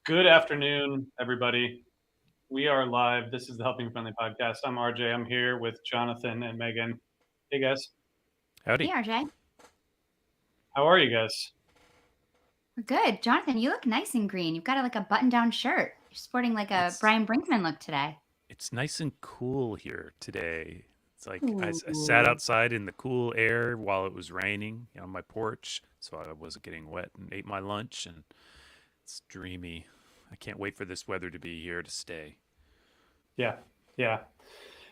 Good afternoon, everybody. We are live. This is the Helping Friendly Podcast. I'm RJ. I'm here with Jonathan and Megan. Hey, guys. Howdy. Hey, RJ. How are you guys? We're good. Jonathan, you look nice in green. You've got like a button-down shirt. You're sporting like a Brian Brinkman look today. It's nice and cool here today. It's like I sat Ooh. outside in the cool air while it was raining on my porch, so I wasn't getting wet, and ate my lunch, and it's dreamy. I can't wait for this weather to be here to stay. Yeah.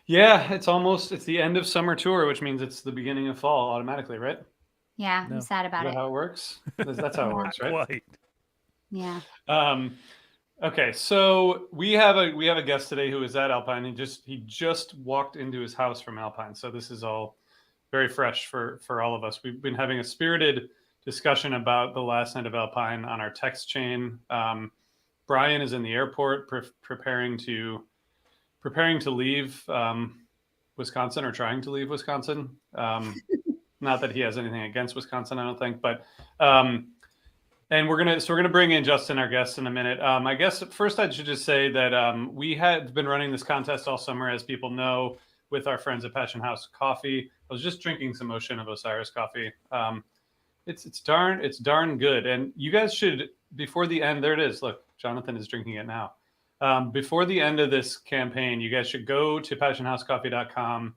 It's the end of summer tour, which means it's the beginning of fall automatically, right? Yeah, I'm No. sad Is about that it. how it works? That's how it Yeah. works, right? Quite. Yeah. Okay, so we have a guest today who is at Alpine. He just walked into his house from Alpine, so this is all very fresh for all of us. We've been having a spirited discussion about the last night of Alpine on our text chain. Brian is in the airport preparing to leave Wisconsin, or trying to leave Wisconsin. Not that he has anything against Wisconsin, I don't think, but and we're gonna bring in Justin, our guest, in a minute. I guess first I should just say that we had been running this contest all summer, as people know, with our friends at Passion House Coffee. I was just drinking some Ocean of Osiris coffee. It's darn good, and you guys should, before the end. There it is. Look, Jonathan is drinking it now. Before the end of this campaign, you guys should go to passionhousecoffee.com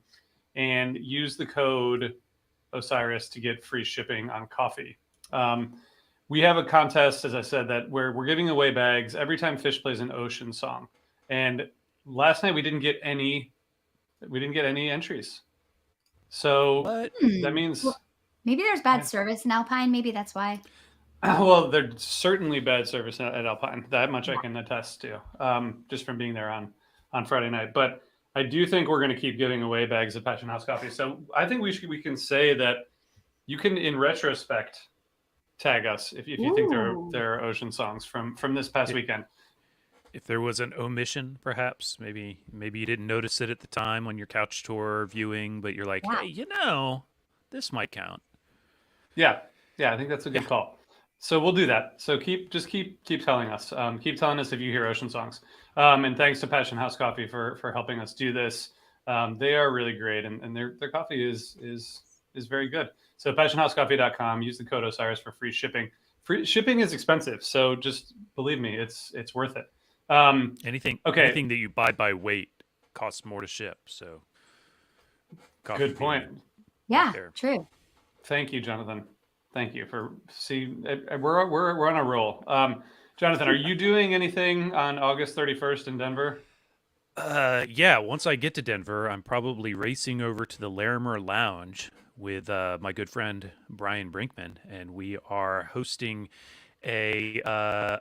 and use the code Osiris to get free shipping on coffee. We have a contest, as I said, that we're giving away bags every time Fish plays an Ocean song. And last night we didn't get any entries. So What? that means Maybe there's bad service in Alpine. Maybe that's why. well, there's certainly bad service at Alpine. That much I can attest to, just from being there on Friday night. But I do think we're going to keep giving away bags of Passion House coffee. So I think we can say that you can, in retrospect, tag us if you think there are Ocean songs from this past weekend. If there was an omission, perhaps, maybe you didn't notice it at the time on your couch tour viewing, but you're like, Yeah. hey, this might count. Yeah, I think that's a good call. So we'll do that. So keep telling us. Keep telling us if you hear Ocean songs. And thanks to Passion House Coffee for helping us do this. They are really great, and their coffee is very good. So passionhousecoffee.com. Use the code Osiris for free shipping. Free shipping is expensive, so just believe me, it's worth it. Anything that you buy by weight costs more to ship. So good point. Yeah, true. Thank you, Jonathan. Thank you for we're on a roll. Jonathan, are you doing anything on August 31st in Denver? Yeah, once I get to Denver, I'm probably racing over to the Larimer Lounge with my good friend Brian Brinkman, and we are hosting a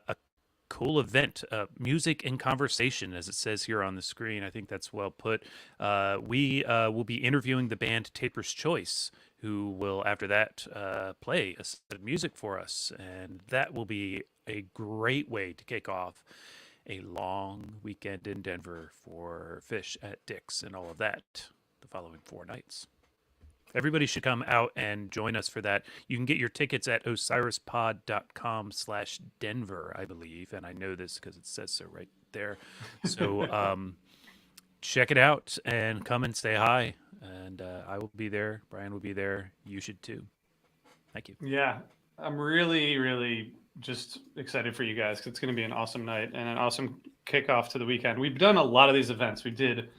cool event, music and conversation, as it says here on the screen. I think that's well put. We will be interviewing the band Taper's Choice, who will, after that, play a set of music for us, and that will be a great way to kick off a long weekend in Denver for Fish at Dick's and all of that the following 4 nights. Everybody should come out and join us for that. You can get your tickets at osirispod.com/Denver, I believe. And I know this because it says so right there. So check it out and come and say hi. And I will be there. Brian will be there. You should too. Thank you. Yeah, I'm really, really just excited for you guys because it's going to be an awesome night and an awesome kickoff to the weekend. We've done a lot of these events. We did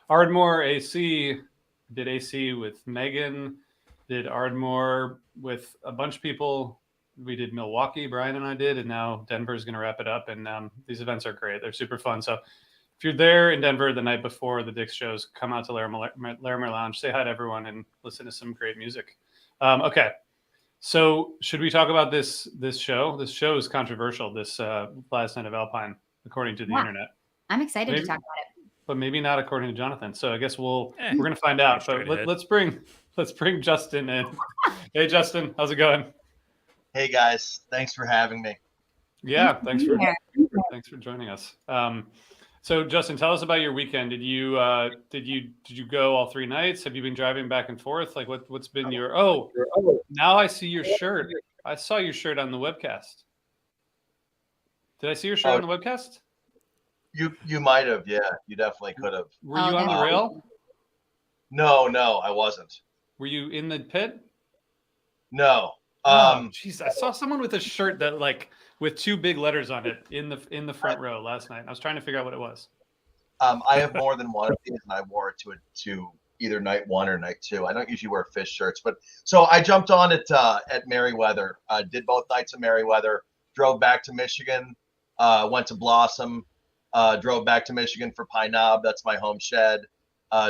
Ardmore AC, did AC with Megan, did Ardmore with a bunch of people. We did Milwaukee, Brian and I did, and now Denver's going to wrap it up. And these events are great. They're super fun. So if you're there in Denver the night before the Dick's shows, come out to Larimer Lounge, say hi to everyone, and listen to some great music. Okay. So should we talk about this show? This show is controversial, this last night of Alpine, according to the internet. I'm excited to talk about it. But maybe not according to Jonathan. So I guess we're going to find out. But let's bring Justin in. Hey, Justin, how's it going? Hey, guys. Thanks for having me. Yeah, thanks for joining us. So Justin, tell us about your weekend. Did you go all 3 nights? Have you been driving back and forth? Like what's been your now I see your shirt. I saw your shirt on the webcast. Did I see your shirt Oh, on the webcast? you might have, yeah. You definitely could have. Were you on the that's rail? No, I wasn't. Were you in the pit? No. Oh, jeez, I saw someone with a shirt that like with two big letters on it in the front row last night. I was trying to figure out what it was. I have more than one of these, and I wore it to either night 1 or night 2. I don't usually wear fish shirts, but so I jumped on it at Merriweather. Did both nights of Merriweather. Drove back to Michigan. Went to Blossom. Drove back to Michigan for Pine Knob. That's my home shed.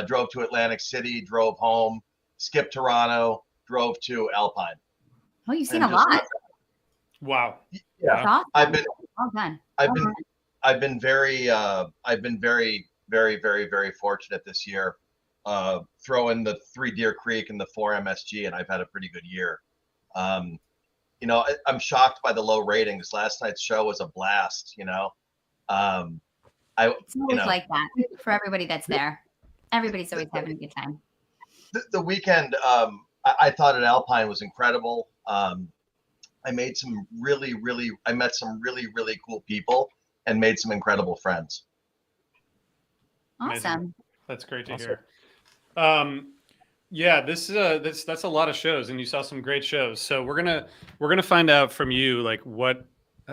Drove to Atlantic City. Drove home. Skipped Toronto. Drove to Alpine. Oh, you've seen And a just- lot. Wow. Yeah, That's awesome. I've been Well done. I've been very very fortunate this year. Throw in the 3 Deer Creek and the 4 MSG, and I've had a pretty good year. I'm shocked by the low ratings. Last night's show was a blast. It's always know. like that for everybody that's there. Everybody's always having a good time. The weekend, I thought at Alpine was incredible. I met some really cool people and made some incredible friends. Amazing. Awesome. That's great to Awesome. hear. Yeah, that's a lot of shows, and you saw some great shows. So we're gonna find out from you like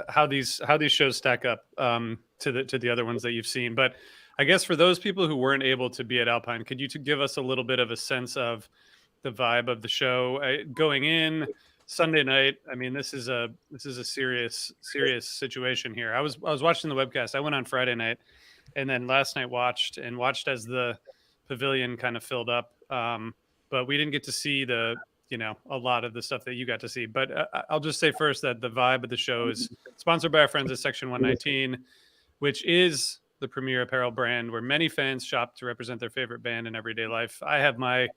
how these shows stack up to the other ones that you've seen. But I guess for those people who weren't able to be at Alpine, could you give us a little bit of a sense of the vibe of the show going in Sunday night? I mean, this is a serious situation here. I was watching the webcast. I went on Friday night, and then last night watched as the pavilion kind of filled up. But we didn't get to see a lot of the stuff that you got to see. But I'll just say first that the vibe of the show is sponsored by our friends at Section 119, which is the premier apparel brand where many fans shop to represent their favorite band in everyday life. I have my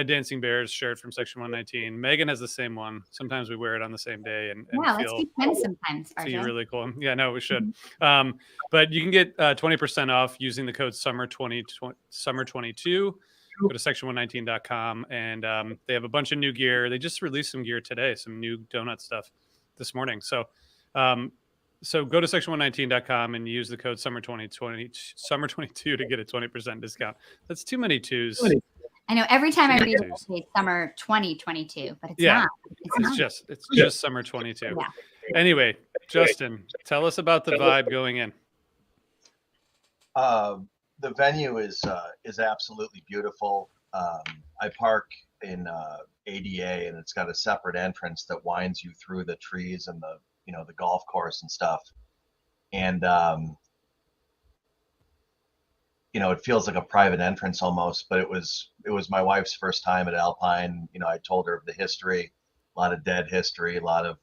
Dancing Bears shirt from Section 119. Megan has the same one. Sometimes we wear it on the same day and Yeah, let's be friends sometimes, feel RJ. really cool. Yeah, no, we should. But you can get 20% off using the code summer22. Go to section119.com, and they have a bunch of new gear. They just released some gear today, some new donut stuff this morning. So go to section119.com and use the code summer22 to get a 20% discount. That's too many twos. I know every time I read it, Twos. it's summer 2022, but it's Yeah. not. It's not. It's just summer 22. Yeah. Anyway, Justin, tell us about the vibe going in. The venue is absolutely beautiful. I park in ADA, and it's got a separate entrance that winds you through the trees and the golf course and stuff. And it feels like a private entrance almost, but it was my wife's first time at Alpine. I told her of the history, a lot of dead history, a lot of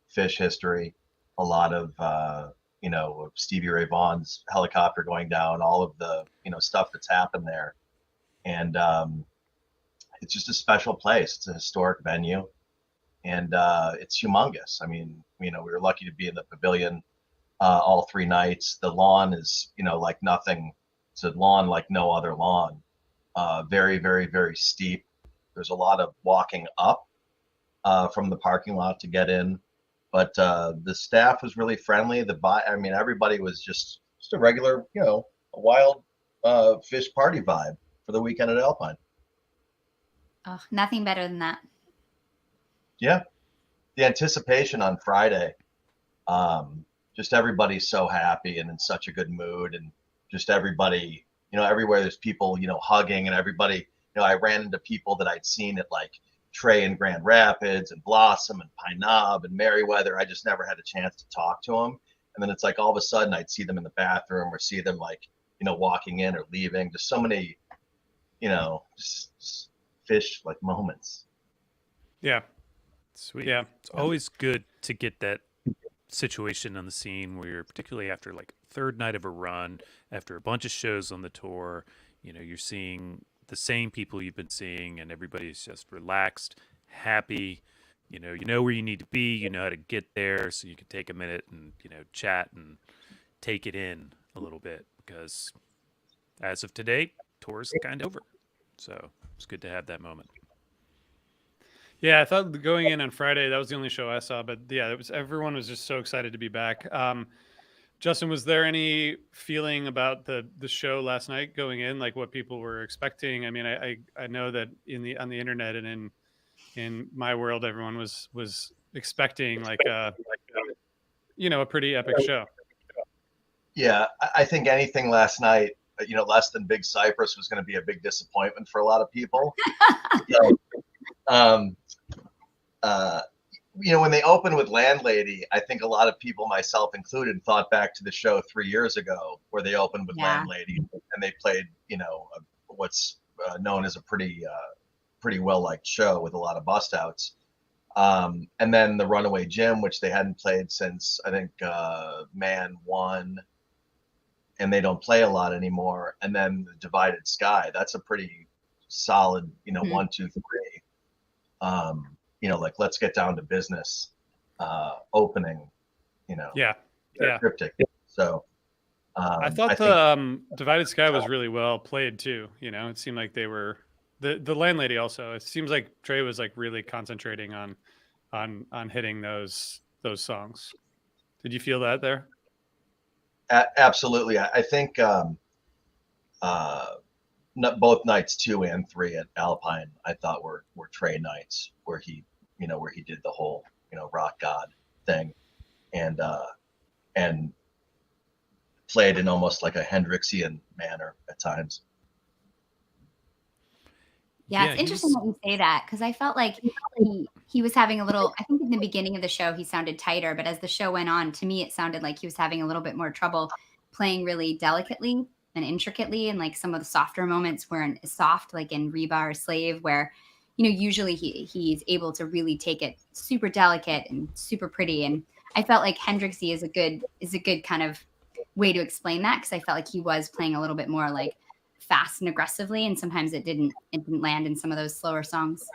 fish history, a lot of Stevie Ray Vaughan's helicopter going down, all of the stuff that's happened there. And it's just a special place. It's a historic venue, and it's humongous. I mean, we were lucky to be in the pavilion all 3 nights. The lawn is like nothing. It's a lawn like no other lawn. Very, very, very steep. There's a lot of walking up from the parking lot to get in, but the staff was really friendly. Everybody was just a regular, a wild fish party vibe for the weekend at Alpine. Oh, nothing better than that. Yeah, the anticipation on Friday. Just everybody's so happy and in such a good mood, and just everybody, everywhere there's people, hugging, and everybody, I ran into people that I'd seen at like Trey in Grand Rapids and Blossom and Pine Knob and Merriweather. I just never had a chance to talk to them. And then it's like all of a sudden I'd see them in the bathroom or see them like, walking in or leaving. Just so many, just fish like moments. Yeah. Sweet. Yeah. It's always good to get that situation on the scene where you're, particularly after like third night of a run, after a bunch of shows on the tour, you're seeing the same people you've been seeing, and everybody's just relaxed, happy. You know where you need to be, you know how to get there, so you can take a minute and chat and take it in a little bit, because as of today, tour's kind of over. So it's good to have that moment. Yeah, I thought going in on Friday, that was the only show I saw, but yeah, everyone was just so excited to be back. Justin, was there any feeling about the show last night going in, like what people were expecting? I mean, I know that on the internet and in my world, everyone was expecting like a pretty epic show. Yeah, I think anything last night, less than Big Cypress was going to be a big disappointment for a lot of people. So, um, uh, when they opened with Landlady, I think a lot of people, myself included, thought back to the show 3 years ago where they opened with Landlady and they played, what's known as a pretty well-liked show with a lot of bust outs. And then the Runaway Jim, which they hadn't played since, I think, Man 1, and they don't play a lot anymore. And then the Divided Sky, that's a pretty solid, 1, 2, 3. Like Let's Get Down to Business opening, Yeah. cryptic. So I thought the Divided Sky was really well played too. It seemed like they were the Landlady also. It seems like Trey was like really concentrating on hitting those songs. Did you feel that there? Absolutely. I think both nights 2 and 3 at Alpine, I thought were Trey nights where he did the whole rock god thing, and played in almost like a Hendrixian manner at times. Yeah, it's interesting that you say that, because I felt like he was having a little, I think in the beginning of the show he sounded tighter, but as the show went on, to me it sounded like he was having a little bit more trouble playing really delicately and intricately, and like some of the softer moments were soft, like in Reba or Slave, where usually he's able to really take it super delicate and super pretty. And I felt like Hendrixy is a good kind of way to explain that, because I felt like he was playing a little bit more like fast and aggressively, and sometimes it didn't land in some of those slower songs.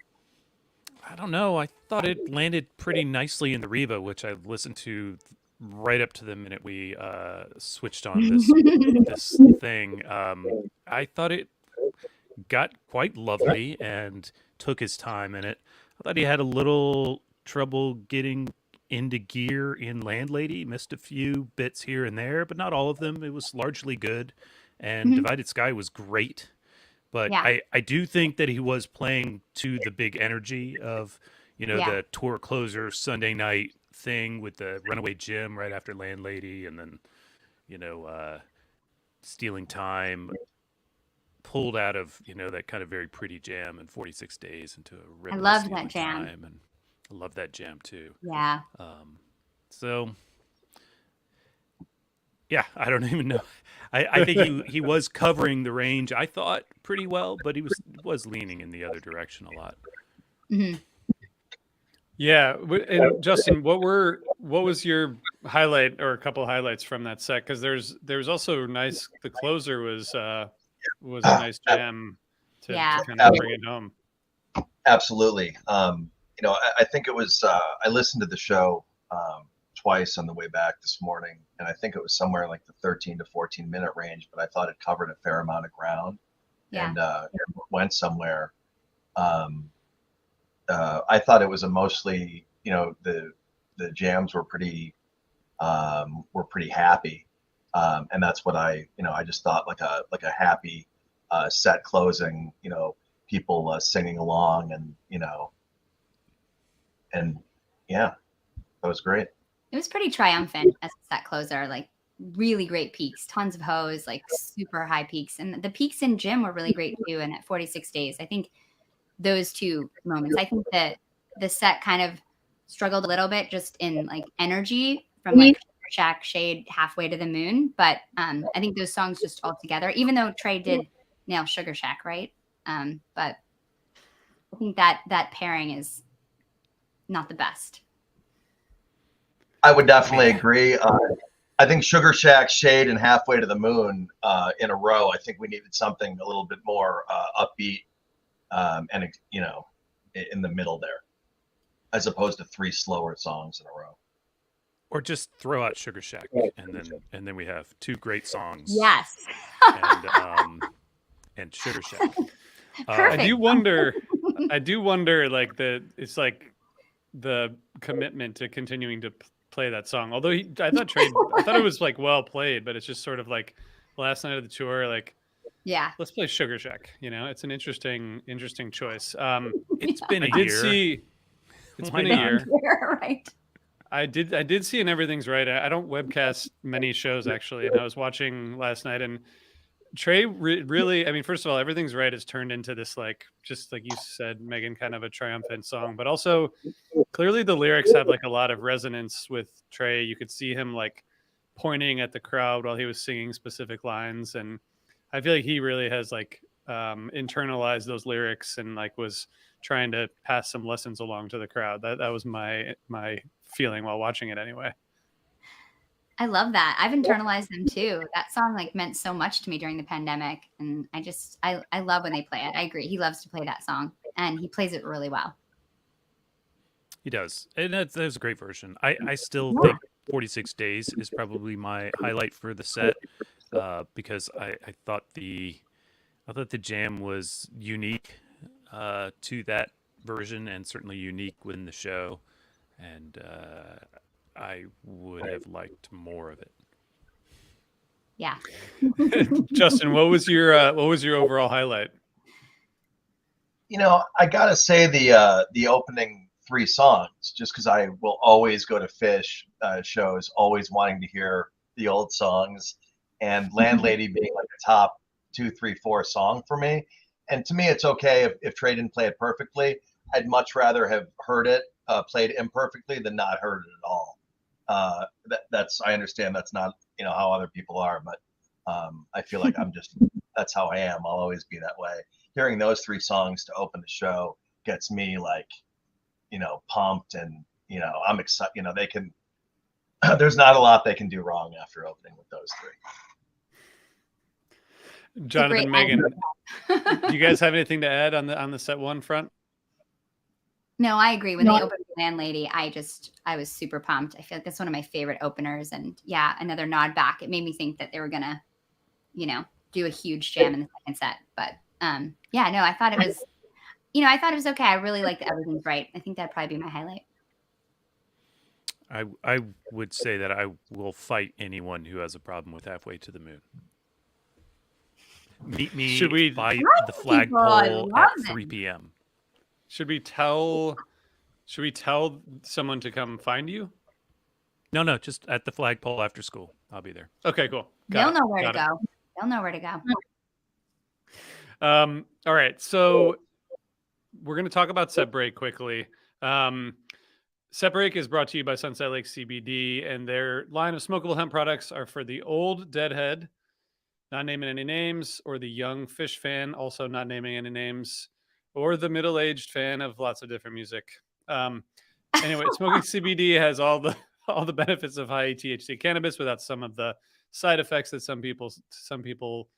I don't know. I thought it landed pretty nicely in the Reba, which I listened to right up to the minute we switched on this thing. I thought it got quite lovely and took his time in it. I thought he had a little trouble getting into gear in Landlady, missed a few bits here and there, but not all of them. It was largely good. And Divided Sky was great. But I do think that he was playing to the big energy of, the tour closer Sunday night thing with the Runaway Jim right after Landlady, and then, Stealing Time pulled out of, that kind of very pretty jam in 46 Days into a rhythm. I loved that jam. And I love that jam too. Yeah. So, yeah, I don't even know. I think he was covering the range, I thought, pretty well, but he was leaning in the other direction a lot. Mm-hmm. Yeah, and Justin, what was your highlight or a couple of highlights from that set? Because there's also nice. The closer was a nice jam to kind of bring it home. Absolutely. I think it was. I listened to the show twice on the way back this morning, and I think it was somewhere like the 13 to 14 minute range, but I thought it covered a fair amount of ground and went somewhere. I thought it was a mostly, the jams were pretty happy, and that's what I just thought like a happy set closing, people singing along, and and yeah, that was great. It was pretty triumphant as a set closer, like really great peaks, tons of hoes, like super high peaks. And the peaks in Jim were really great too. And at 46 Days, I think those two moments, I think that the set kind of struggled a little bit just in like energy from like Sugar Shack, Shade, Halfway to the Moon. But I think those songs just all together, even though Trey did nail Sugar Shack, right? But I think that pairing is not the best. I would definitely agree. I think Sugar Shack, Shade, and Halfway to the Moon in a row. I think we needed something a little bit more upbeat, and in the middle there, as opposed to 3 slower songs in a row. Or just throw out Sugar Shack, and then we have 2 great songs. Yes. And Sugar Shack. I do wonder. I do wonder, like it's like the commitment to continuing to play that song. Although I thought it was like well played, but it's just sort of like last night of the tour, like Yeah. let's play Sugar Shack. You know, it's an interesting choice. It's been I a did year. see. It's Why been a not? year. Right. I did see, and everything's right. I don't webcast many shows actually, and I was watching last night, and Trey really, I mean, first of all, everything's right has turned into this, like, just like you said, Megan, kind of a triumphant song, but also clearly the lyrics have like a lot of resonance with Trey. You could see him like pointing at the crowd while he was singing specific lines, and I feel like he really has like internalized those lyrics and like was trying to pass some lessons along to the crowd. That was my feeling while watching it anyway. I love that. I've internalized them too. That song like meant so much to me during the pandemic, and I love when they play it. I agree. He loves to play that song, and he plays it really well. He does, and that's a great version. I still think 46 Days is probably my highlight for the set, because I thought the jam was unique to that version, and certainly unique within the show, and I would have liked more of it. Yeah. Justin, what was your overall highlight? You know, I gotta say the opening 3 songs, just because I will always go to Fish shows, always wanting to hear the old songs, and Landlady being like a top 2, 3, 4 song for me. And to me, it's okay if Trey didn't play it perfectly. I'd much rather have heard it played imperfectly than not heard it at all. That's I understand that's not how other people are, but I feel like that's how I am. I'll always be that way. Hearing those 3 songs to open the show gets me like pumped, and I'm excited. They can there's not a lot they can do wrong after opening with those 3. Jonathan, Megan, do you guys have anything to add on the set one front? No, I agree. When they opened the Landlady, I was super pumped. I feel like that's one of my favorite openers. And yeah, another nod back. It made me think that they were gonna, do a huge jam in the second set. But yeah, no, I thought it was, okay. I really like the Everything's Right. I think that'd probably be my highlight. I would say that I will fight anyone who has a problem with Halfway to the Moon. Meet me by the flagpole at 3 p.m. Should we tell someone to come find you? No, just at the flagpole after school. I'll be there. Okay, cool. They'll know where to go. They'll know where to go. All right, so we're going to talk about Set Break quickly. Set Break is brought to you by Sunset Lake CBD, and their line of smokable hemp products are for the old deadhead, not naming any names, or the young fish fan, also not naming any names, or the middle-aged fan of lots of different music. Anyway, smoking CBD has all the benefits of high THC cannabis without some of the side effects that some people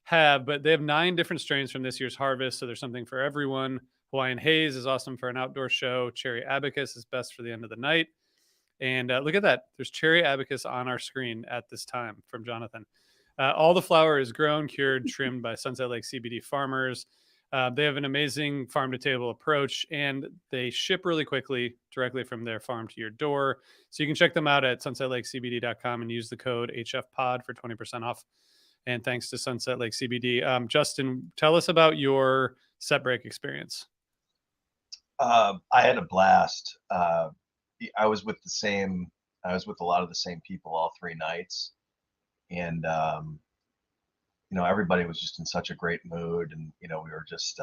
have. But they have 9 different strains from this year's harvest, so there's something for everyone. Hawaiian Haze is awesome for an outdoor show. Cherry Abacus is best for the end of the night. And look at that. There's Cherry Abacus on our screen at this time from Jonathan. All the flower is grown, cured, trimmed by Sunset Lake CBD farmers. They have an amazing farm-to-table approach, and they ship really quickly directly from their farm to your door. So you can check them out at sunsetlakecbd.com and use the code HFPod for 20% off. And thanks to Sunset Lake CBD. Justin, tell us about your Set Break experience. I had a blast. I was with a lot of the same people all 3 nights, and everybody was just in such a great mood, and we were just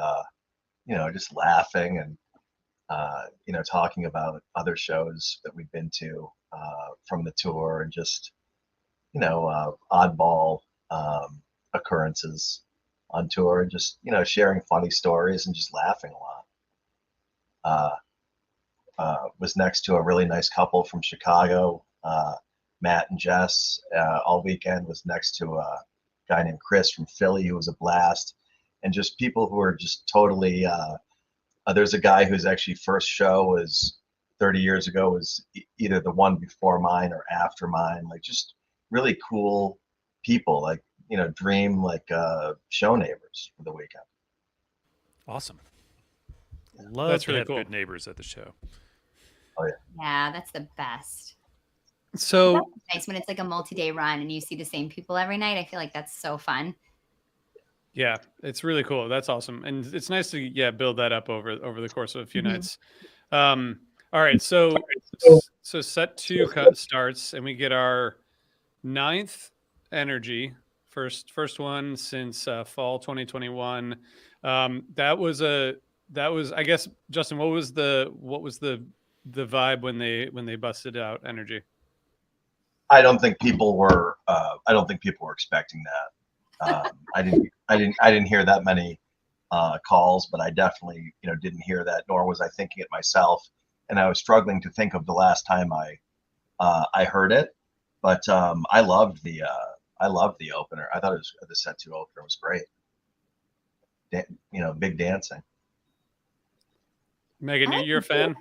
just laughing and talking about other shows that we've been to from the tour, and just oddball occurrences on tour, and just sharing funny stories and just laughing a lot. Was next to a really nice couple from Chicago, Matt and Jess, all weekend. Was next to a guy named Chris from Philly, who was a blast, and just people who are just totally there's a guy whose actually first show was 30 years ago, was either the one before mine or after mine, like just really cool people, like dream like show neighbors for the weekend. Awesome. Love That's to really have cool. good neighbors at the show. Oh yeah. Yeah, that's the best. So That's nice when it's like a multi-day run and you see the same people every night. I feel like that's so fun. yeah, it's really cool. That's awesome, and it's nice to build that up over the course of a few Mhm. nights. All right, so set two starts, and we get our ninth energy first one since fall 2021. That was I guess, Justin, what was the vibe when they busted out energy? I don't think people were. I don't think people were expecting that. I didn't hear that many calls, but I definitely didn't hear that. Nor was I thinking it myself, and I was struggling to think of the last time I heard it. But I loved the opener. I thought it was the set two opener was great. Big dancing. Megan, I like you're a fan?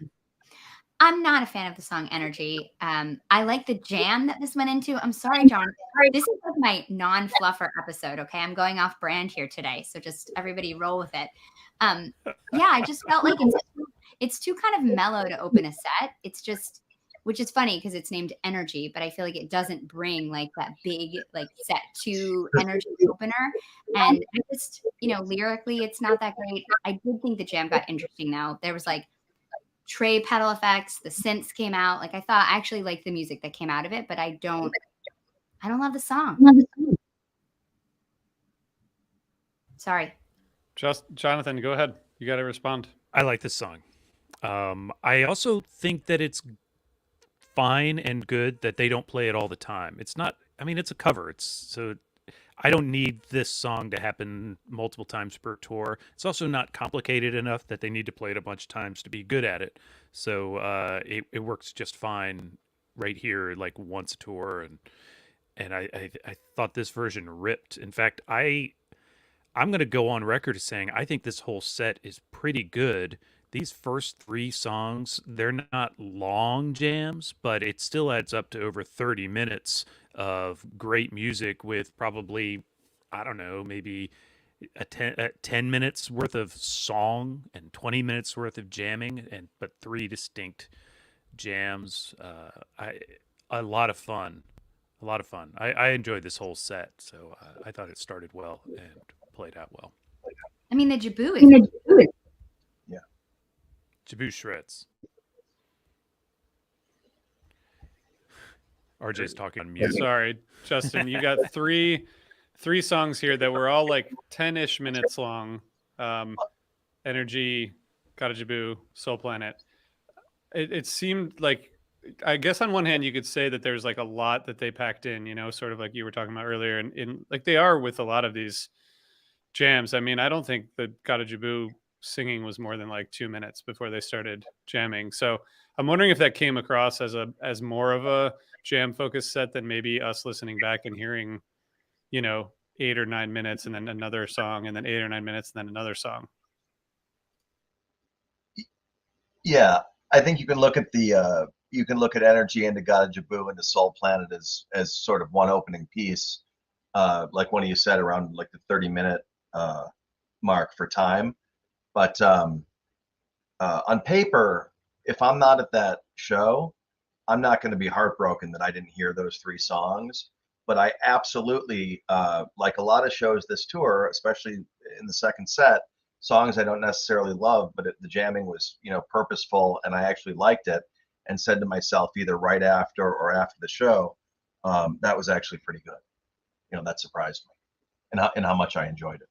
I'm not a fan of the song Energy. I like the jam that this went into. I'm sorry, John. This is like my non-fluffer episode, okay? I'm going off brand here today, so just everybody roll with it. Yeah, I just felt like it's too kind of mellow to open a set. It's just, which is funny because it's named Energy, but I feel like it doesn't bring like that big like set two energy opener. And I just, lyrically, it's not that great. I did think the jam got interesting though. There was like tray pedal effects, the synths came out. Like I actually liked the music that came out of it, but I don't love the song. Sorry. Just Jonathan, go ahead. You got to respond. I like this song. I also think that it's fine and good that they don't play it all the time. It's not. I mean, it's a cover. So I don't need this song to happen multiple times per tour. It's also not complicated enough that they need to play it a bunch of times to be good at it. So it works just fine right here, like once a tour, and I thought this version ripped. In fact, I'm going to go on record as saying I think this whole set is pretty good. These first three songs, they're not long jams, but it still adds up to over 30 minutes of great music with probably, I don't know, maybe 10 minutes worth of song and 20 minutes worth of jamming, but three distinct jams. A lot of fun. A lot of fun. I enjoyed this whole set, so I thought it started well and played out well. I mean, the Jaboo is Jaboo shreds. RJ's talking on mute. Sorry, Justin. You got three songs here that were all like 10-ish minutes long. Energy, Gotta Jaboo, Soul Planet. It seemed like, I guess on one hand you could say that there's like a lot that they packed in, sort of like you were talking about earlier, and in like they are with a lot of these jams. I mean, I don't think the Gotta Jaboo singing was more than like 2 minutes before they started jamming. So I'm wondering if that came across as more of a jam focused set than maybe us listening back and hearing, 8 or 9 minutes and then another song and then 8 or 9 minutes and then another song. Yeah, I think you can look at Energy and the Gotta Jaboo and the Soul Planet as sort of one opening piece, like one of you said, around like the 30-minute mark for time. But on paper, if I'm not at that show, I'm not going to be heartbroken that I didn't hear those three songs. But I absolutely, like a lot of shows this tour, especially in the second set, songs I don't necessarily love, but the jamming was, purposeful, and I actually liked it, and said to myself either right after or after the show, that was actually pretty good. That surprised me, and how much I enjoyed it.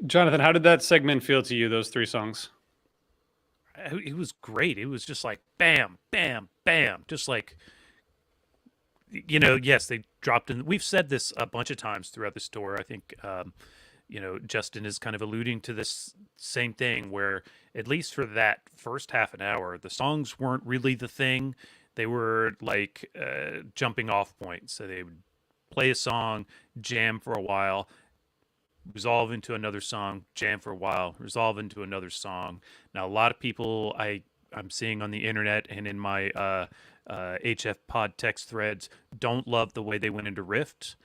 Jonathan, how did that segment feel to you, those three songs? It was great. It was just like bam, bam, bam. Just like, yes, they dropped in. We've said this a bunch of times throughout this tour. I think, Justin is kind of alluding to this same thing where, at least for that first half an hour, the songs weren't really the thing. They were like jumping off points. So they would play a song, jam for a while, resolve into another song, jam for a while, resolve into another song. Now, a lot of people I'm seeing on the internet and in my HFPod text threads don't love the way they went into Rift.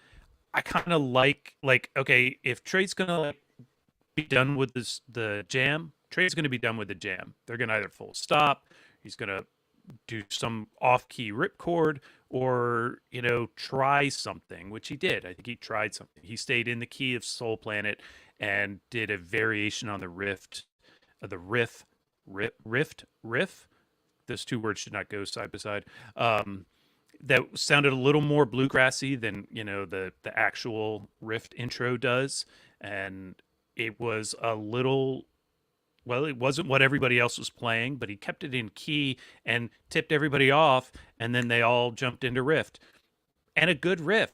I kind of like, okay, if Trey's gonna like be done with the jam. Trey's going to be done with the jam. They're going to either full stop. He's going to do some off-key ripcord, or try something, which he did. I think he tried something. He stayed in the key of Soul Planet and did a variation on the riff. Those two words should not go side by side. That sounded a little more bluegrassy than the actual riff intro does, and it was a little. Well, it wasn't what everybody else was playing, but he kept it in key and tipped everybody off, and then they all jumped into riff. And a good riff.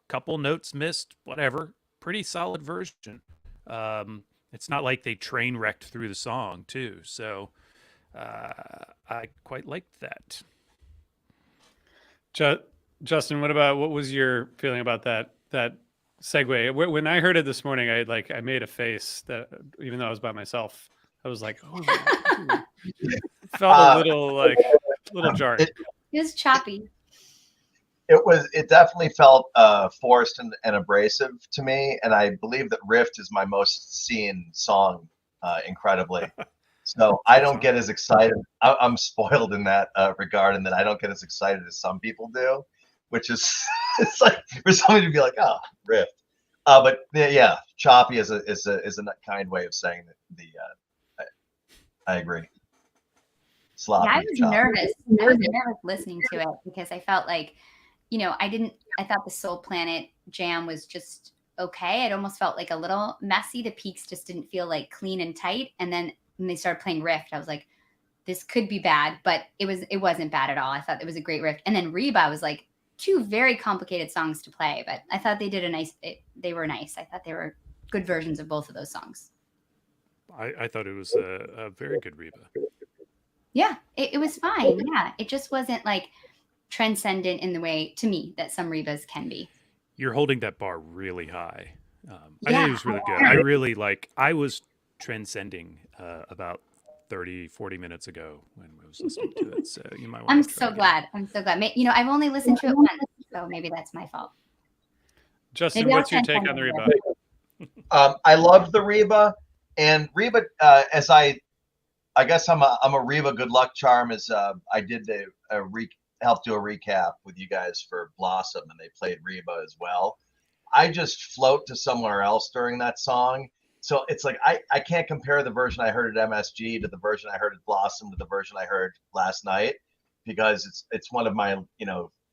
Couple notes missed, whatever. Pretty solid version. It's not like they train wrecked through the song, too. So I quite liked that. Justin, what was your feeling about that segue? When I heard it this morning, I made a face that, even though I was by myself, I was like, oh, felt a little jarring. It was choppy. It definitely felt forced and abrasive to me, and I believe that Rift is my most seen song, incredibly. So I don't get as excited. I'm spoiled in that regard, and that I don't get as excited as some people do, which is it's like for somebody to be like, oh, Rift. But yeah, choppy is a kind way of saying that I agree. Sloppy. Yeah, I was nervous. I was nervous listening to it because I felt like, I thought the Soul Planet jam was just okay. It almost felt like a little messy. The peaks just didn't feel like clean and tight. And then when they started playing Rift, I was like, this could be bad, but it wasn't bad at all. I thought it was a great riff. And then Reba was like two very complicated songs to play, but I thought they did they were nice. I thought they were good versions of both of those songs. I thought it was a very good Reba. Yeah, it was fine. Yeah, it just wasn't like transcendent in the way, to me, that some Rebas can be. You're holding that bar really high. I think it was really good. I was transcending about 30, 40 minutes ago when I was listening to it. So you might want I'm to try so glad. I'm so glad. I've only listened to it once, so maybe that's my fault. Justin, what's your take on the Reba? I love the Reba, and Reba, as I guess I'm a Reba good luck charm. As I did help do a recap with you guys for Blossom, and they played Reba as well. I just float to somewhere else during that song. So it's like I can't compare the version I heard at MSG to the version I heard at Blossom to the version I heard last night, because it's one of my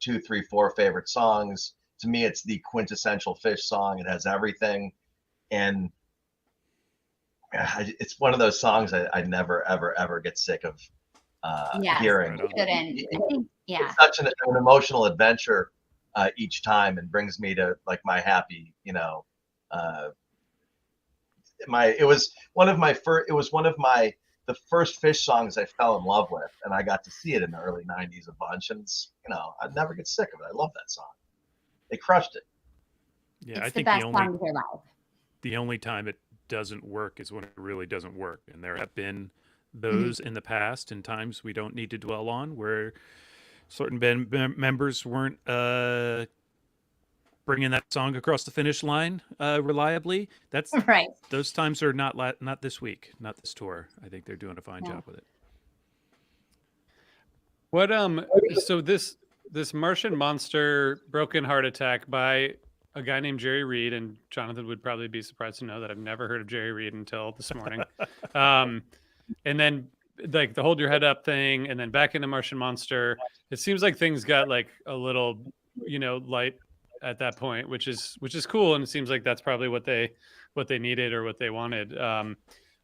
2, 3, 4 favorite songs. To me, it's the quintessential Fish song. It has everything, and it's one of those songs I never ever get sick of hearing. It's such an emotional adventure each time, and brings me to like my happy, it was one of the first Fish songs I fell in love with, and I got to see it in the early 90s a bunch, and I'd never get sick of it. I love that song. They crushed it. Yeah, it's I think the best song to hear live. The only time it doesn't work is when it really doesn't work, and there have been those in the past, and times we don't need to dwell on, where certain band members weren't bringing that song across the finish line reliably. That's right. Those times are not this week, not this tour. I think they're doing a fine job with it. What so this Martian Monster Broken Heart Attack by a guy named Jerry Reed, and Jonathan would probably be surprised to know that I've never heard of Jerry Reed until this morning. And then like the Hold Your Head Up thing, and then back into Martian Monster. It seems like things got like a little, light at that point, which is cool, and it seems like that's probably what they needed or what they wanted.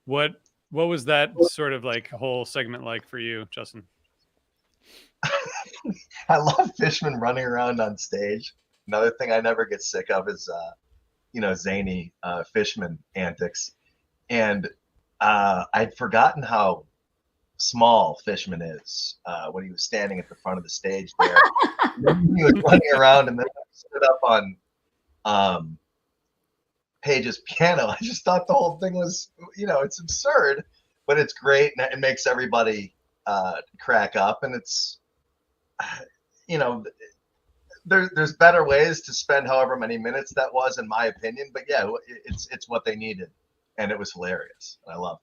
What was that sort of like whole segment like for you, Justin? I love Fishman running around on stage. Another thing I never get sick of is zany Fishman antics, and I'd forgotten how small Fishman is when he was standing at the front of the stage there. He was running around, and then stood up on Page's piano. I just thought the whole thing was, it's absurd, but it's great, and it makes everybody crack up. And it's, there's better ways to spend however many minutes that was, in my opinion. But yeah, it's what they needed. and it was hilarious. I loved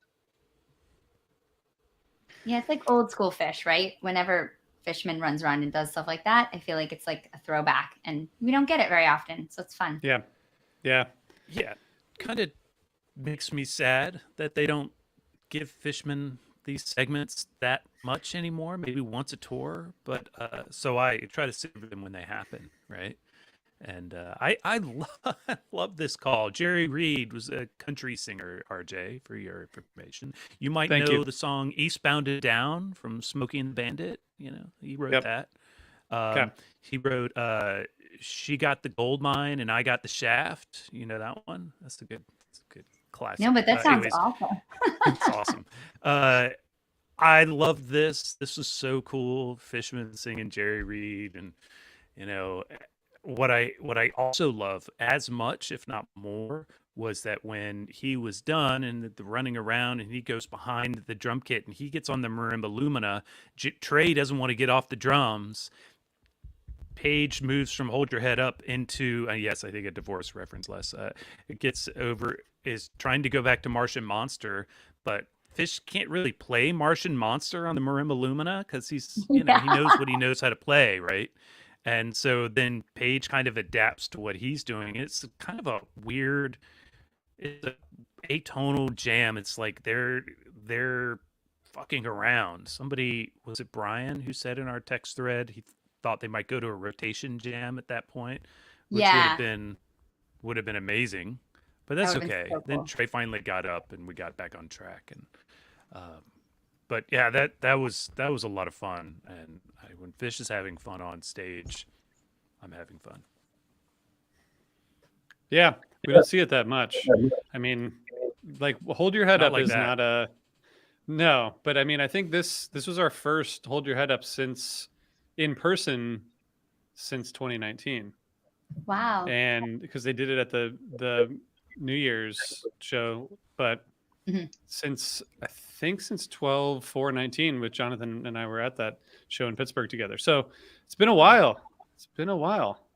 it. Yeah, it's like old school Fish, right? Whenever Fishman runs around and does stuff like that, I feel like it's like a throwback, and we don't get it very often, so it's fun. Yeah. Yeah. Yeah, kind of makes me sad that they don't give Fishman these segments that much anymore. Maybe once a tour, but so I try to savor them when they happen, right? And I love this call. Jerry Reed was a country singer, RJ, for your information. You might Thank know you. the song Eastbound and Down from Smokey and the Bandit. You know, he wrote Yep. that. Okay. He wrote She Got the Gold Mine and I Got the Shaft. You know that one? That's a good classic. No, but that sounds anyways, awful. it's awesome. I love this. This was so cool. Fishman singing Jerry Reed, and you know what I also love as much, if not more, was that when he was done and the running around, and he goes behind the drum kit and he gets on the marimba lumina. Trey doesn't want to get off the drums. Page moves from Hold Your Head Up into, yes, I think a divorce reference less. It gets over, is trying to go back to Martian Monster, but Fish can't really play Martian Monster on the Marimba Lumina because he's, he knows what he knows how to play, right? And so then Page kind of adapts to what he's doing. It's kind of a weird, it's a atonal jam. It's like they're fucking around. Somebody, was it Brian who said in our text thread he thought they might go to a rotation jam at that point, which Yeah. would have been amazing, but that's would've been okay. so cool. Then Trey finally got up and we got back on track, and but yeah, that was a lot of fun. And when Fish is having fun on stage, I'm having fun. Yeah, we don't see it that much. I mean, like Hold Your Head Not Up like is that. not a no, but I mean, I think this was our first Hold Your Head Up since in person since 2019, Wow. and because they did it at the New Year's show, but Mhm. since I think since 12/4/19, with Jonathan and I were at that show in Pittsburgh together. So it's been a while. It's been a while.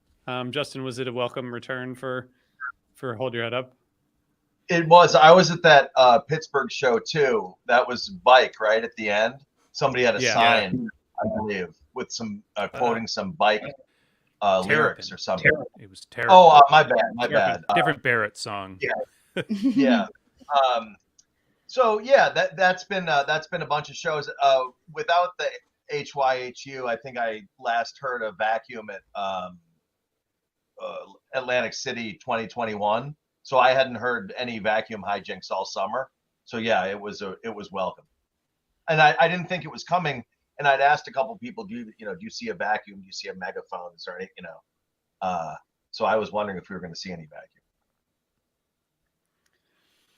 Justin, was it a welcome return for Hold Your Head Up? It was. I was at that Pittsburgh show too. That was Bike, right at the end. Somebody had a Yeah. sign, I believe, with some quoting some Bike lyrics or something. It was terrible. Oh, my bad. Different Barrett song. Yeah. Yeah. So yeah, that's been a bunch of shows. Without the HYHU, I think I last heard a Vacuum at Atlantic City 2021. So I hadn't heard any Vacuum hijinks all summer. So yeah, it was welcome. And I didn't think it was coming. And I'd asked a couple people, do you see a Vacuum? Do you see a Megaphone? Is there any, so I was wondering if we were going to see any Vacuum.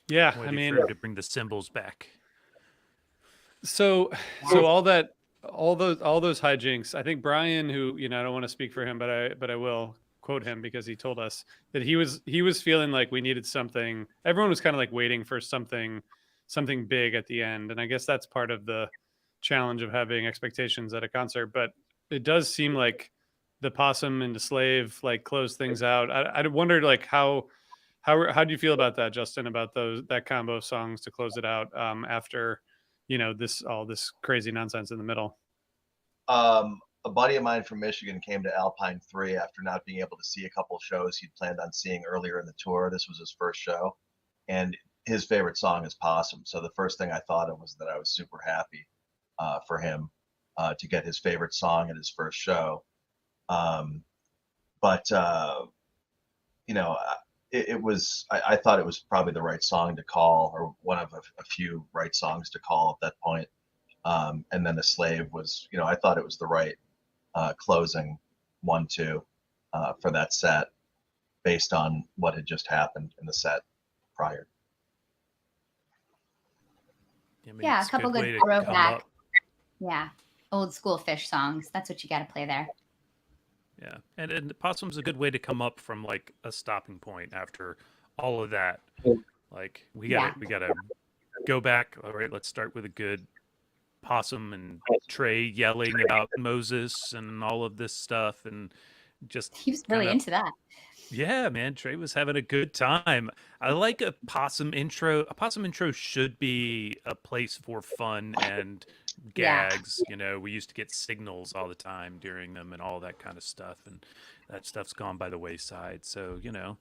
Yeah, Waiting I mean, for him to bring the cymbals back. so all those hijinks. I think Brian, who I don't want to speak for him, but I will quote him because he told us that he was feeling like we needed something. Everyone was kind of like waiting for something big at the end, and I guess that's part of the challenge of having expectations at a concert. But it does seem like the Possum and the Slave like close things out. I wondered like how do you feel about that, Justin? About that combo of songs to close it out after all this crazy nonsense in the middle. A buddy of mine from Michigan came to Alpine 3 after not being able to see a couple shows he'd planned on seeing earlier in the tour. This was his first show, and his favorite song is Possum. So the first thing I thought of was that I was super happy for him to get his favorite song at his first show. It was, I thought it was probably the right song to call, or one of a few right songs to call at that point. And then The Slave was, I thought it was the right closing 1-2 for that set based on what had just happened in the set prior. Yeah, a it's couple way good to come throwback. up. Yeah, old school Fish songs. That's what you got to play there. Yeah, and Possum's a good way to come up from like a stopping point after all of that. Like we gotta go back. All right, let's start with a good Possum and Trey yelling about Moses and all of this stuff, and just He was really kinda- into that. Yeah, man, Trey was having a good time. I like a possum intro. A possum intro should be a place for fun and Yeah. gags. You know, we used to get signals all the time during them and all that kind of stuff, and that stuff's gone by the wayside. So, you know,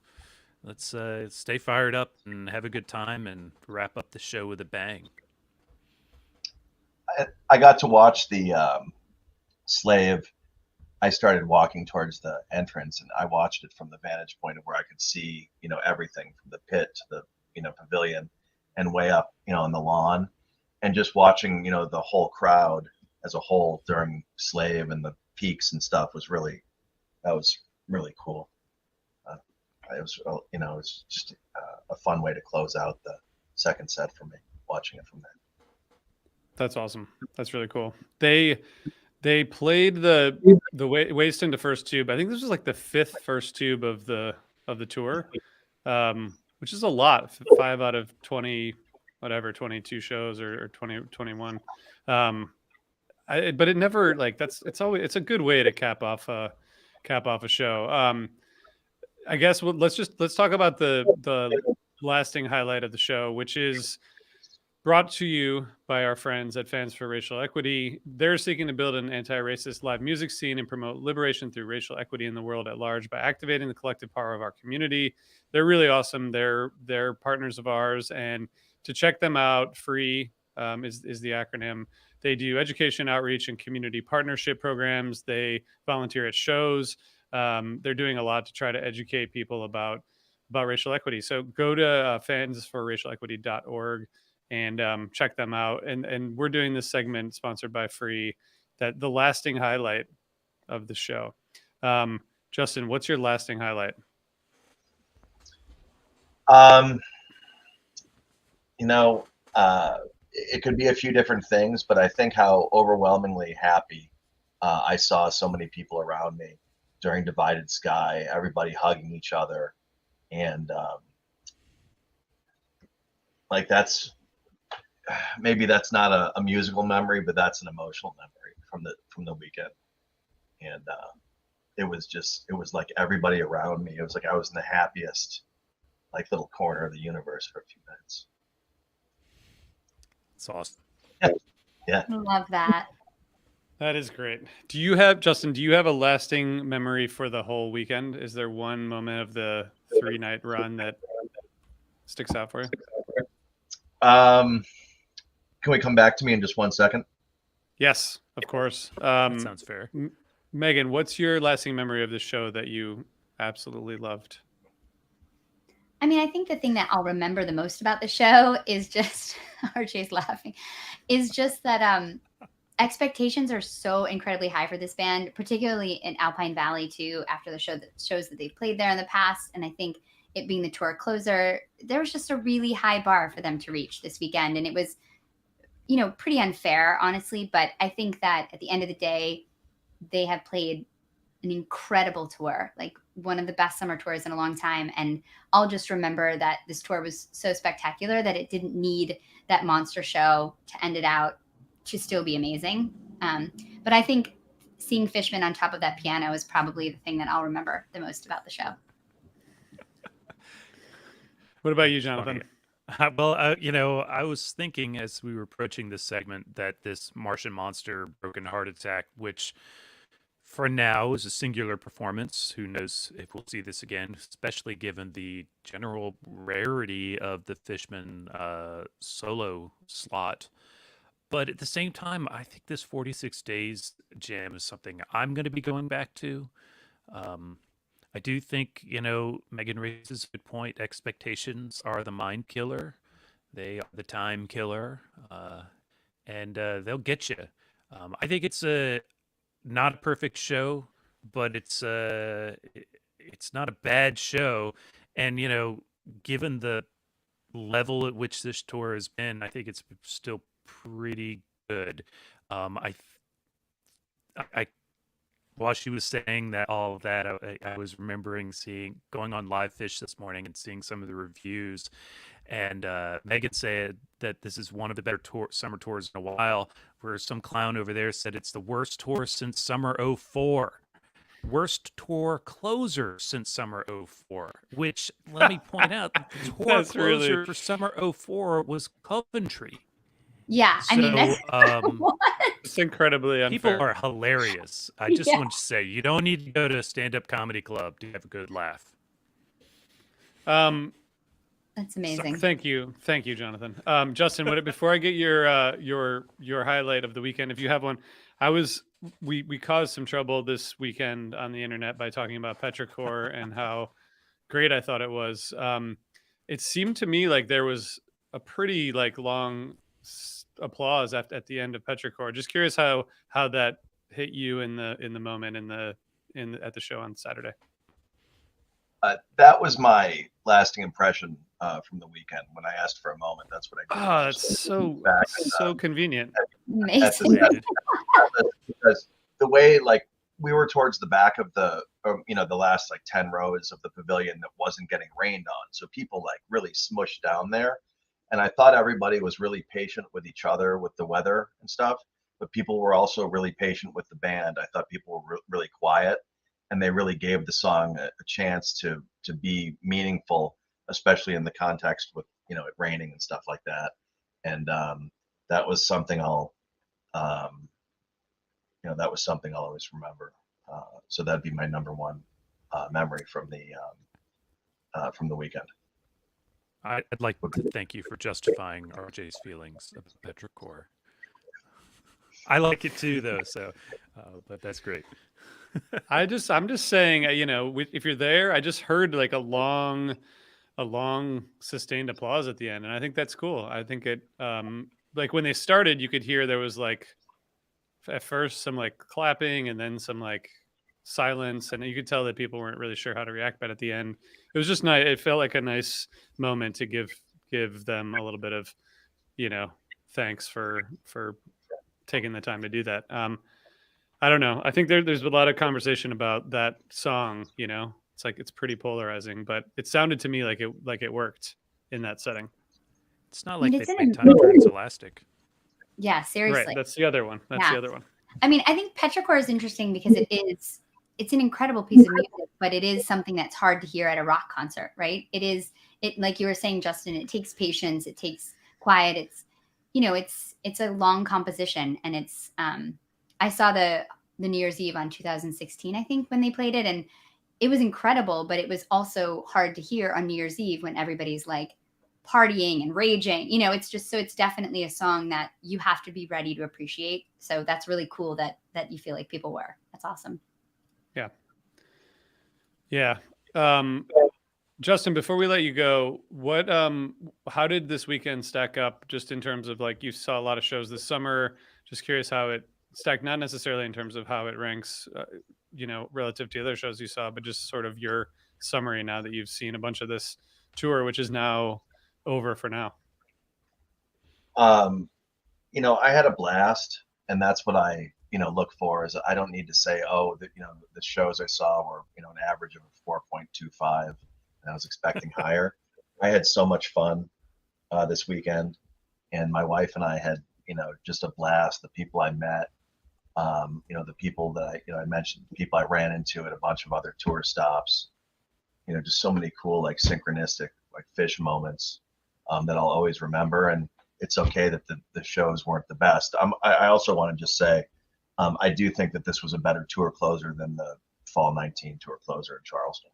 let's stay fired up and have a good time and wrap up the show with a bang. I got to watch the slave. I started walking towards the entrance, and I watched it from the vantage point of where I could see, everything from the pit to the, pavilion, and way up, on the lawn, and just watching, the whole crowd as a whole during slave and the peaks and stuff that was really cool. It was, it was just a fun way to close out the second set for me, watching it from there. That's awesome. That's really cool. They played the waste into first tube. I think this was like the 5th first tube of the tour, which is a lot. 5 out of 20, whatever, 22 shows or 20, 21. But it never it's a good way to cap off a show. I guess let's talk about the lasting highlight of the show, which is brought to you by our friends at Fans for Racial Equity. They're seeking to build an anti-racist live music scene and promote liberation through racial equity in the world at large by activating the collective power of our community. They're really awesome. They're partners of ours, and to check them out, free is the acronym. They do education, outreach, and community partnership programs. They volunteer at shows. They're doing a lot to try to educate people about racial equity. So go to fansforracialequity.org and check them out. And we're doing this segment sponsored by Free, that the lasting highlight of the show. Justin, what's your lasting highlight? It could be a few different things, but I think how overwhelmingly happy I saw so many people around me during Divided Sky, everybody hugging each other. And maybe that's not a musical memory, but that's an emotional memory from the weekend. And it was like everybody around me. It was like I was in the happiest little corner of the universe for a few minutes. It's awesome. Yeah. Love that. That is great. Justin, do you have a lasting memory for the whole weekend? Is there one moment of the 3-night run that sticks out for you? Can we come back to me in just 1 second? Yes, of course. That sounds fair. Megan, what's your lasting memory of the show that you absolutely loved? I mean, I think the thing that I'll remember the most about the show is just, RJ's laughing, is just that expectations are so incredibly high for this band, particularly in Alpine Valley too, after the shows that they've played there in the past. And I think it being the tour closer, there was just a really high bar for them to reach this weekend. And it was, pretty unfair, honestly. But I think that at the end of the day, they have played an incredible tour, like one of the best summer tours in a long time. And I'll just remember that this tour was so spectacular that it didn't need that monster show to end it out to still be amazing. But I think seeing Fishman on top of that piano is probably the thing that I'll remember the most about the show. What about you, Jonathan? Well, I was thinking as we were approaching this segment that this Martian Monster Broken Heart Attack, which for now is a singular performance. Who knows if we'll see this again, especially given the general rarity of the Fishman solo slot. But at the same time, I think this 46 Days jam is something I'm going to be going back to. I do think, Megan raises a good point. Expectations are the mind killer. They are the time killer. And they'll get you. I think it's not a perfect show, but it's not a bad show. And, given the level at which this tour has been, I think it's still pretty good. I while she was saying all of that, I was remembering going on Live Fish this morning and seeing some of the reviews, and Megan said that this is one of the better summer tours in a while, where some clown over there said it's the worst tour since summer '04. worst tour closer since summer '04, which, let me point out, the tour That's closer really- for summer '04 was Coventry. Yeah, I mean, So, that's what? It's incredibly unfair. people are hilarious. I just Yeah. want to say, you don't need to go to a stand-up comedy club to have a good laugh. That's amazing. Thank you, Jonathan. Justin, before I get your highlight of the weekend, if you have one, we caused some trouble this weekend on the internet by talking about Petrichor and how great I thought it was. It seemed to me like there was a pretty long applause at the end of Petrichor. Just curious how that hit you in the moment at the show on Saturday. That was my lasting impression from the weekend. When I asked for a moment, that's what I did. Oh, that's so convenient. Amazing. Because the way we were towards the back of the the last 10 rows of the pavilion that wasn't getting rained on, so people really smushed down there, and I thought everybody was really patient with each other with the weather and stuff, but people were also really patient with the band. I thought people were really quiet, and they really gave the song a chance to be meaningful, especially in the context with it raining and stuff like that. And that was something I'll always remember. So that'd be my number one memory from the weekend. I'd like to thank you for justifying RJ's feelings of Petrichor. I like it too, though. So, but that's great. I'm just saying, if you're there, I just heard a long sustained applause at the end, and I think that's cool. I think it, when they started, you could hear there was at first some clapping and then some silence, and you could tell that people weren't really sure how to react. But at the end, it was just nice. It felt like a nice moment to give them a little bit of, thanks for taking the time to do that. I don't know. I think there's a lot of conversation about that song. It's it's pretty polarizing, but it sounded to me like it worked in that setting. It's not like they played Time Turns Elastic. Yeah, seriously. Right. That's the other one. The other one. I mean, I think Petrichor is interesting because it's an incredible piece of music, but it is something that's hard to hear at a rock concert, right? It like you were saying, Justin, it takes patience, it takes quiet. It's a long composition, and it's I saw the New Year's Eve on 2016, I think, when they played it, and it was incredible, but it was also hard to hear on New Year's Eve when everybody's partying and raging. It's definitely a song that you have to be ready to appreciate. So that's really cool that you feel like people were. That's awesome. Yeah. Justin, before we let you go, how did this weekend stack up just in terms of you saw a lot of shows this summer? Just curious how it stacked, not necessarily in terms of how it ranks, relative to other shows you saw, but just sort of your summary now that you've seen a bunch of this tour, which is now over for now. I had a blast, and that's what I look for. Is I don't need to say, the shows I saw were an average of 4.25, and I was expecting higher. I had so much fun this weekend, and my wife and I had just a blast. The people I met, the people that I mentioned, the people I ran into at a bunch of other tour stops, just so many cool synchronistic fish moments that I'll always remember. And it's okay that the shows weren't the best. I also want to just say I do think that this was a better tour closer than the fall 19 tour closer in Charleston.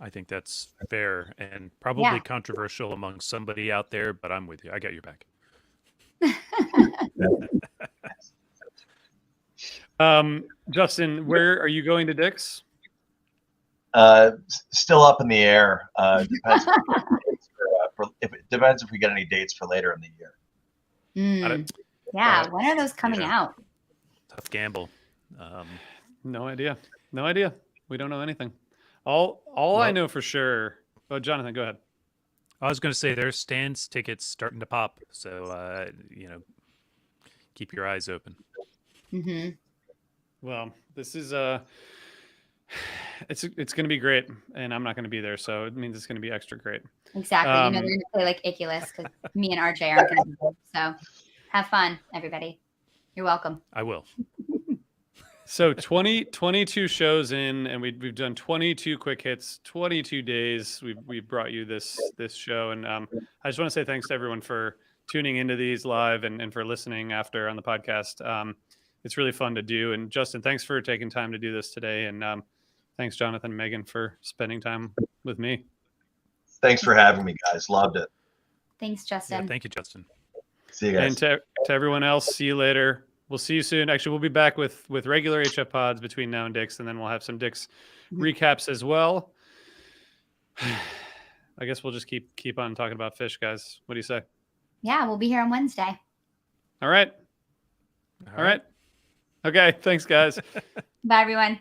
I think that's fair and probably controversial among somebody out there, but I'm with you. I got your back. Justin, where are you going to Dick's? Still up in the air. Depends depends if we get any dates for later in the year. Yeah, when are those coming out? Tough gamble. No idea. We don't know anything. All I know for sure. Oh, Jonathan, go ahead. I was going to say there's stands tickets starting to pop, so keep your eyes open. Mm-hmm. Well, this is it's going to be great, and I'm not going to be there, so it means it's going to be extra great. Exactly. They're going to play Iculus because me and RJ aren't going to be there. So have fun, everybody. You're welcome. I will. So 22 shows in, and we've done 22 quick hits, 22 days. We've brought you this show, and I just want to say thanks to everyone for tuning into these live and for listening after on the podcast. It's really fun to do. And Justin, thanks for taking time to do this today, and thanks Jonathan and Megan for spending time with me. Thanks for having me, guys. Loved it. Thanks, Justin. Yeah, thank you, Justin. See you guys. And to everyone else, see you later. We'll see you soon. Actually, we'll be back with regular HF pods between now and Dick's, and then we'll have some Dick's recaps as well. I guess we'll just keep on talking about fish, guys. What do you say? Yeah, we'll be here on Wednesday. All right. Okay. Thanks, guys. Bye, everyone.